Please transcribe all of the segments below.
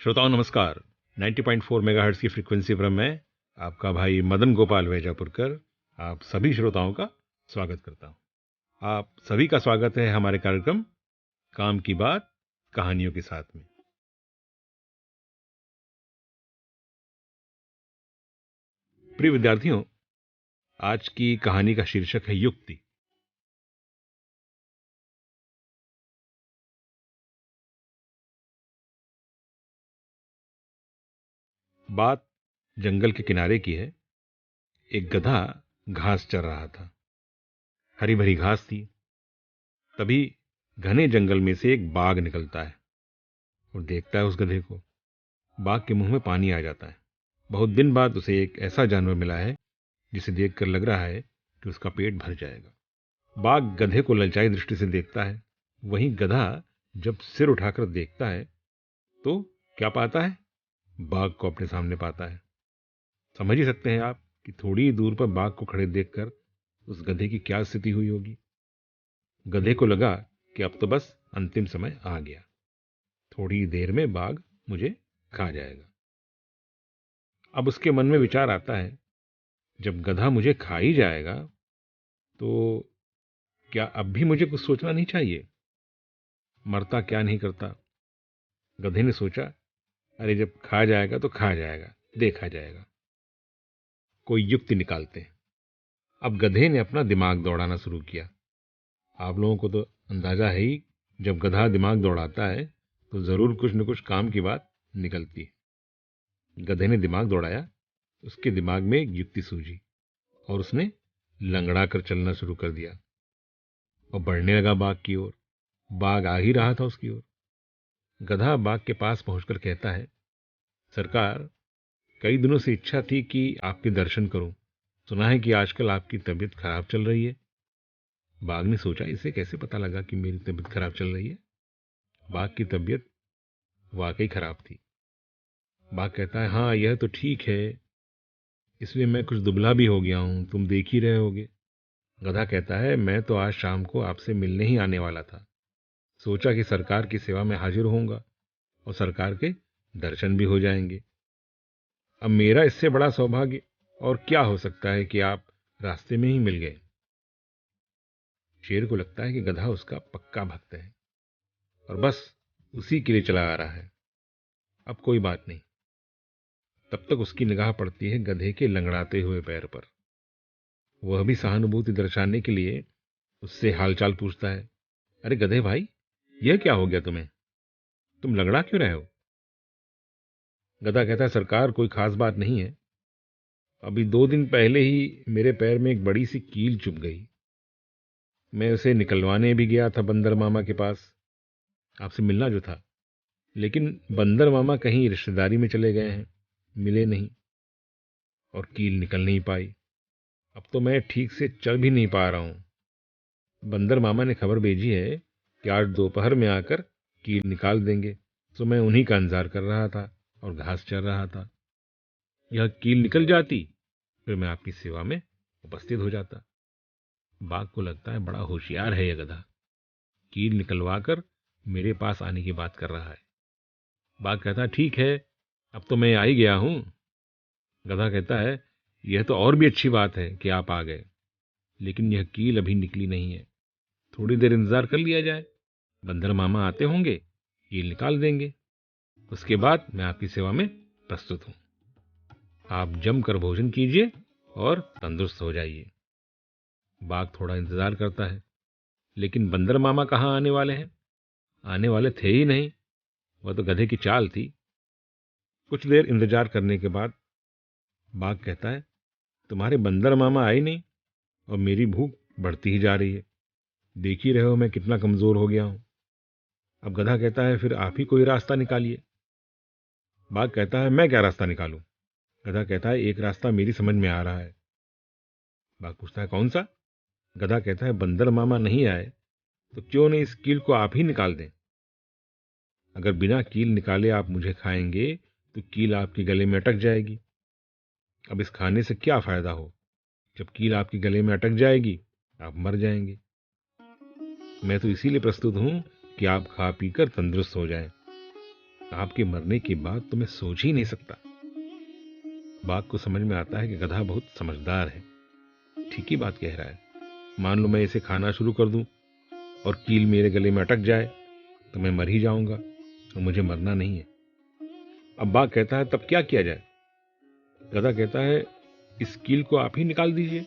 श्रोताओं नमस्कार। 90.4 मेगाहर्ट्ज की फ्रीक्वेंसी पर मैं आपका भाई मदन गोपाल वैजापुरकर आप सभी श्रोताओं का स्वागत करता हूं। आप सभी का स्वागत है हमारे कार्यक्रम काम की बात कहानियों के साथ में। प्रिय विद्यार्थियों, आज की कहानी का शीर्षक है युक्ति। बात जंगल के किनारे की है। एक गधा घास चर रहा था। हरी भरी घास थी। तभी घने जंगल में से एक बाघ निकलता है और देखता है उस गधे को। बाघ के मुंह में पानी आ जाता है। बहुत दिन बाद उसे एक ऐसा जानवर मिला है जिसे देखकर लग रहा है कि उसका पेट भर जाएगा। बाघ गधे को ललचाई दृष्टि से देखता है। वहीं गधा जब सिर उठाकर देखता है तो क्या पाता है? बाघ को अपने सामने पाता है। समझ ही सकते हैं आप कि थोड़ी ही दूर पर बाघ को खड़े देखकर उस गधे की क्या स्थिति हुई होगी। गधे को लगा कि अब तो बस अंतिम समय आ गया। थोड़ी देर में बाघ मुझे खा जाएगा। अब उसके मन में विचार आता है, जब गधा मुझे खा ही जाएगा तो क्या अब भी मुझे कुछ सोचना नहीं चाहिए? मरता क्या नहीं करता। गधे ने सोचा, अरे जब खा जाएगा तो खा जाएगा, देखा जाएगा, कोई युक्ति निकालते हैं। अब गधे ने अपना दिमाग दौड़ाना शुरू किया। आप लोगों को तो अंदाजा है ही, जब गधा दिमाग दौड़ाता है तो जरूर कुछ न कुछ काम की बात निकलती है। गधे ने दिमाग दौड़ाया। उसके दिमाग में एक युक्ति सूझी और उसने लंगड़ा कर चलना शुरू कर दिया और बढ़ने लगा बाघ की ओर। बाघ आ ही रहा था उसकी ओर। गधा बाघ के पास पहुंचकर कहता है, सरकार, कई दिनों से इच्छा थी कि आपके दर्शन करूं। सुना है कि आजकल आपकी तबीयत खराब चल रही है। बाघ ने सोचा, इसे कैसे पता लगा कि मेरी तबीयत खराब चल रही है? बाघ की तबीयत वाकई खराब थी। बाघ कहता है, हाँ यह तो ठीक है, इसलिए मैं कुछ दुबला भी हो गया हूं, तुम देख ही रहे होगे। गधा कहता है, मैं तो आज शाम को आपसे मिलने ही आने वाला था। सोचा कि सरकार की सेवा में हाजिर होऊंगा और सरकार के दर्शन भी हो जाएंगे। अब मेरा इससे बड़ा सौभाग्य और क्या हो सकता है कि आप रास्ते में ही मिल गए। शेर को लगता है कि गधा उसका पक्का भक्त है और बस उसी के लिए चला आ रहा है। अब कोई बात नहीं। तब तक उसकी निगाह पड़ती है गधे के लंगड़ाते हुए पैर पर। वह भी सहानुभूति दर्शाने के लिए उससे हालचाल पूछता है, अरे गधे भाई, यह क्या हो गया तुम्हें? तुम लंगड़ा क्यों रहे हो? गधा कहता है, सरकार कोई खास बात नहीं है। अभी 2 दिन पहले ही मेरे पैर में एक बड़ी सी कील चुभ गई। मैं उसे निकलवाने भी गया था बंदर मामा के पास, आपसे मिलना जो था। लेकिन बंदर मामा कहीं रिश्तेदारी में चले गए हैं, मिले नहीं और कील निकल नहीं पाई। अब तो मैं ठीक से चल भी नहीं पा रहा हूं। बंदर मामा ने खबर भेजी है कि आज दोपहर में आकर कील निकाल देंगे, तो मैं उन्हीं का इंतजार कर रहा था और घास चर रहा था। यह कील निकल जाती फिर मैं आपकी सेवा में उपस्थित हो जाता। बाघ को लगता है बड़ा होशियार है यह गधा, कील निकलवा कर मेरे पास आने की बात कर रहा है। बाघ कहता है, ठीक है, अब तो मैं आ ही गया हूं। गधा कहता है, यह तो और भी अच्छी बात है कि आप आ गए, लेकिन यह कील अभी निकली नहीं है। थोड़ी देर इंतजार कर लिया जाए, बंदर मामा आते होंगे, कील निकाल देंगे, उसके बाद मैं आपकी सेवा में प्रस्तुत हूं। आप जमकर भोजन कीजिए और तंदुरुस्त हो जाइए। बाघ थोड़ा इंतजार करता है, लेकिन बंदर मामा कहाँ आने वाले हैं? आने वाले थे ही नहीं। वह तो गधे की चाल थी। कुछ देर इंतजार करने के बाद बाघ कहता है, तुम्हारे बंदर मामा आए नहीं और मेरी भूख बढ़ती ही जा रही है। देख ही रहे हो मैं कितना कमजोर हो गया हूं। अब गधा कहता है, फिर आप ही कोई रास्ता निकालिए। बाघ कहता है, मैं क्या रास्ता निकालूं? गधा कहता है, एक रास्ता मेरी समझ में आ रहा है। बाघ पूछता है, कौन सा? गधा कहता है, बंदर मामा नहीं आए तो क्यों नहीं इस कील को आप ही निकाल दें। अगर बिना कील निकाले आप मुझे खाएंगे तो कील आपके गले में अटक जाएगी। अब इस खाने से क्या फायदा हो? जब कील आपके गले में अटक जाएगी आप मर जाएंगे। मैं तो इसीलिए प्रस्तुत हूं कि आप खा पीकर तंदुरुस्त हो जाएं। आपके मरने की बात तो मैं सोच ही नहीं सकता। बाघ को समझ में आता है कि गधा बहुत समझदार है, ठीक ही बात कह रहा है। मान लो मैं इसे खाना शुरू कर दूं और कील मेरे गले में अटक जाए तो मैं मर ही जाऊंगा, और मुझे मरना नहीं है। अब बाघ कहता है तब क्या किया जाए? गधा कहता है इस कील को आप ही निकाल दीजिए।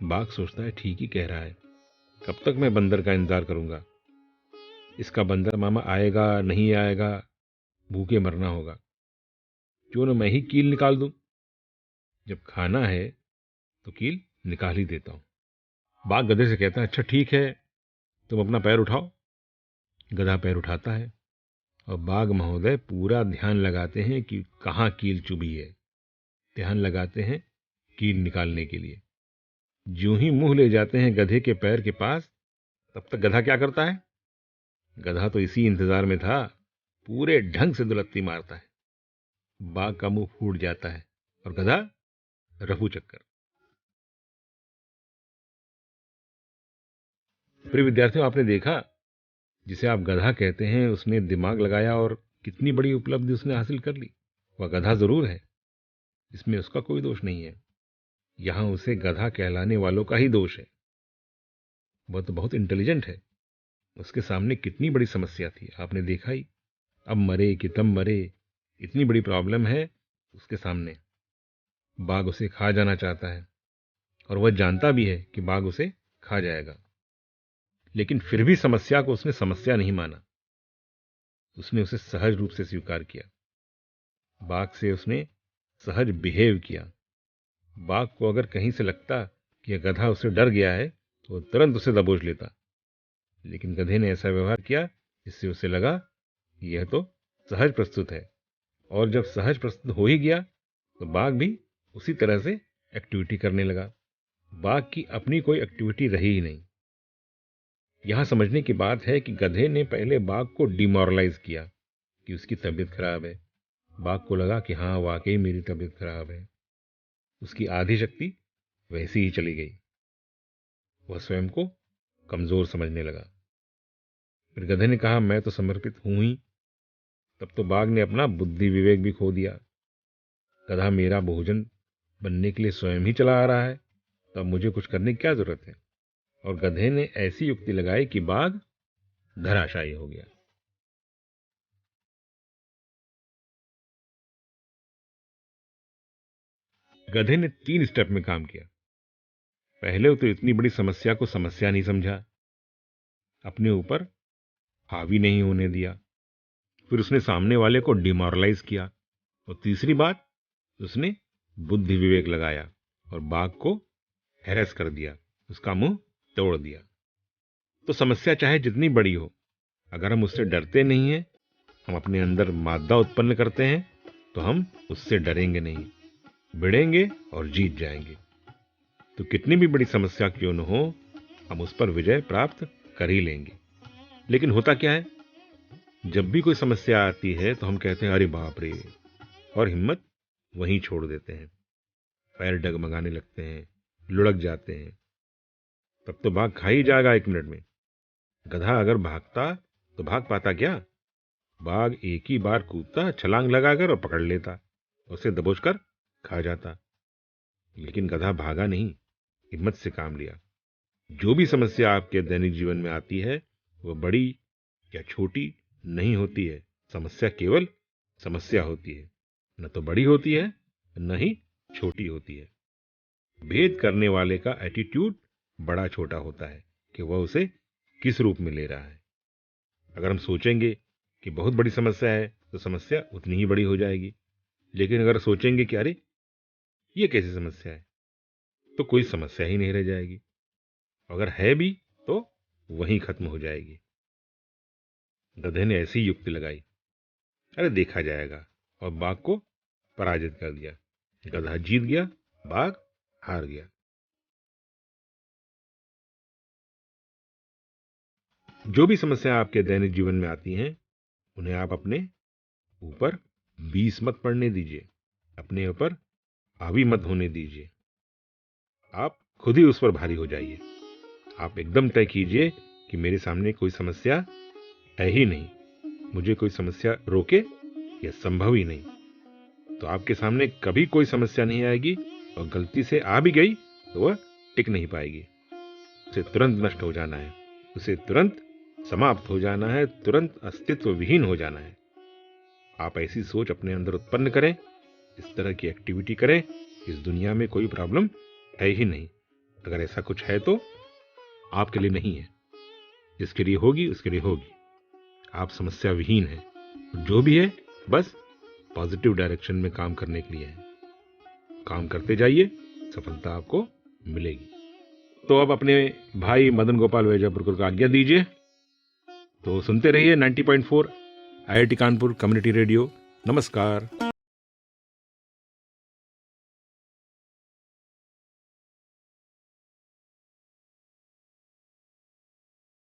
बाघ सोचता है ठीक ही कह रहा है, कब तक मैं बंदर का इंतजार करूंगा? इसका बंदर मामा आएगा नहीं आएगा, भूखे मरना होगा। क्यों न मैं ही कील निकाल दूं। जब खाना है तो कील निकाल ही देता हूं। बाघ गधे से कहता है अच्छा ठीक है, तुम अपना पैर उठाओ। गधा पैर उठाता है और बाघ महोदय पूरा ध्यान लगाते हैं कि कहाँ कील चुभी है। ध्यान लगाते हैं कील निकालने के लिए। ज्यों ही मुंह ले जाते हैं गधे के पैर के पास, तब तक गधा क्या करता है? गधा तो इसी इंतजार में था, पूरे ढंग से दुलत्ती मारता है। बाघ का मुंह फूट जाता है और गधा रफू चक्कर। प्रिय विद्यार्थियों, आपने देखा जिसे आप गधा कहते हैं उसने दिमाग लगाया और कितनी बड़ी उपलब्धि उसने हासिल कर ली। वह गधा जरूर है, इसमें उसका कोई दोष नहीं है। यहां उसे गधा कहलाने वालों का ही दोष है। वह तो बहुत इंटेलिजेंट है। उसके सामने कितनी बड़ी समस्या थी, आपने देखा ही। अब मरे कि तब मरे, इतनी बड़ी प्रॉब्लम है उसके सामने। बाघ उसे खा जाना चाहता है और वह जानता भी है कि बाघ उसे खा जाएगा, लेकिन फिर भी समस्या को उसने समस्या नहीं माना। उसने उसे सहज रूप से स्वीकार किया। बाघ से उसने सहज बिहेव किया। बाघ को अगर कहीं से लगता कि यह गधा उससे डर गया है तो वह तुरंत उसे दबोच लेता, लेकिन गधे ने ऐसा व्यवहार किया जिससे उसे लगा कि यह तो सहज प्रस्तुत है। और जब सहज प्रस्तुत हो ही गया तो बाघ भी उसी तरह से एक्टिविटी करने लगा। बाघ की अपनी कोई एक्टिविटी रही ही नहीं। यहां समझने की बात है कि गधे ने पहले बाघ को डिमोरलाइज किया कि उसकी तबीयत खराब है। बाघ को लगा कि हाँ वाकई मेरी तबीयत खराब है। उसकी आधी शक्ति वैसी ही चली गई। वह स्वयं को कमजोर समझने लगा। फिर गधे ने कहा मैं तो समर्पित हूं ही। तब तो बाघ ने अपना बुद्धि विवेक भी खो दिया। गधा मेरा भोजन बनने के लिए स्वयं ही चला आ रहा है, तो अब मुझे कुछ करने की क्या जरूरत है? और गधे ने ऐसी युक्ति लगाई कि बाघ धराशायी हो गया। गधे ने 3 स्टेप में काम किया। पहले तो इतनी बड़ी समस्या को समस्या नहीं समझा, अपने ऊपर हावी नहीं होने दिया। फिर उसने सामने वाले को डिमोरलाइज किया। और तीसरी बात, उसने बुद्धि विवेक लगाया और बाघ को हैरेस कर दिया, उसका मुंह तोड़ दिया। तो समस्या चाहे जितनी बड़ी हो, अगर हम उससे डरते नहीं हैं, हम अपने अंदर मादा उत्पन्न करते हैं, तो हम उससे डरेंगे नहीं, भिड़ेंगे और जीत जाएंगे। तो कितनी भी बड़ी समस्या क्यों न हो, हम उस पर विजय प्राप्त कर ही लेंगे। लेकिन होता क्या है, जब भी कोई समस्या आती है तो हम कहते हैं अरे बाप रे, और हिम्मत वहीं छोड़ देते हैं। पैर डगमगाने लगते हैं, लुढ़क जाते हैं। तब तो बाघ खा ही जाएगा 1 मिनट में। गधा अगर भागता तो भाग पाता क्या? बाघ एक ही बार कूदता, छलांग लगाकर और पकड़ लेता, उसे दबोचकर खा जाता। लेकिन गधा भागा नहीं, हिम्मत से काम लिया। जो भी समस्या आपके दैनिक जीवन में आती है, वह बड़ी या छोटी नहीं होती है। समस्या केवल समस्या होती है, न तो बड़ी होती है न ही छोटी होती है। भेद करने वाले का एटीट्यूड बड़ा छोटा होता है कि वह उसे किस रूप में ले रहा है। अगर हम सोचेंगे कि बहुत बड़ी समस्या है तो समस्या उतनी ही बड़ी हो जाएगी। लेकिन अगर सोचेंगे कि अरे ये कैसी समस्या है, तो कोई समस्या ही नहीं रह जाएगी। अगर है भी तो वहीं खत्म हो जाएगी। गधे ने ऐसी युक्ति लगाई, अरे देखा जाएगा, और बाघ को पराजित कर दिया। गधा जीत गया, बाघ हार गया। जो भी समस्या आपके दैनिक जीवन में आती हैं, उन्हें आप अपने ऊपर बीस मत पड़ने दीजिए, अपने ऊपर हावी मत होने दीजिए। आप खुद ही उस पर भारी हो जाइए। आप एकदम तय कीजिए कि मेरे सामने कोई समस्या है ही नहीं, मुझे कोई समस्या रोके, यह संभव ही नहीं। तो आपके सामने कभी कोई समस्या नहीं आएगी, और गलती से आ भी गई तो वह टिक नहीं पाएगी। उसे तुरंत नष्ट हो जाना है, उसे तुरंत समाप्त हो जाना है, तुरंत अस्तित्व विहीन हो जाना है। आप ऐसी सोच अपने अंदर उत्पन्न करें, इस तरह की एक्टिविटी करें, इस दुनिया में कोई प्रॉब्लम है ही नहीं। अगर ऐसा कुछ है तो आपके लिए नहीं है, जिसके लिए होगी उसके लिए होगी। आप समस्या विहीन हैं, जो भी है बस पॉजिटिव डायरेक्शन में काम करने के लिए है। काम करते जाइए, सफलता आपको मिलेगी। तो अब अपने भाई मदन गोपाल वैजापुरकर को आज्ञा दीजिए। तो सुनते रहिए 90.4 IIT कानपुर कम्युनिटी रेडियो। नमस्कार।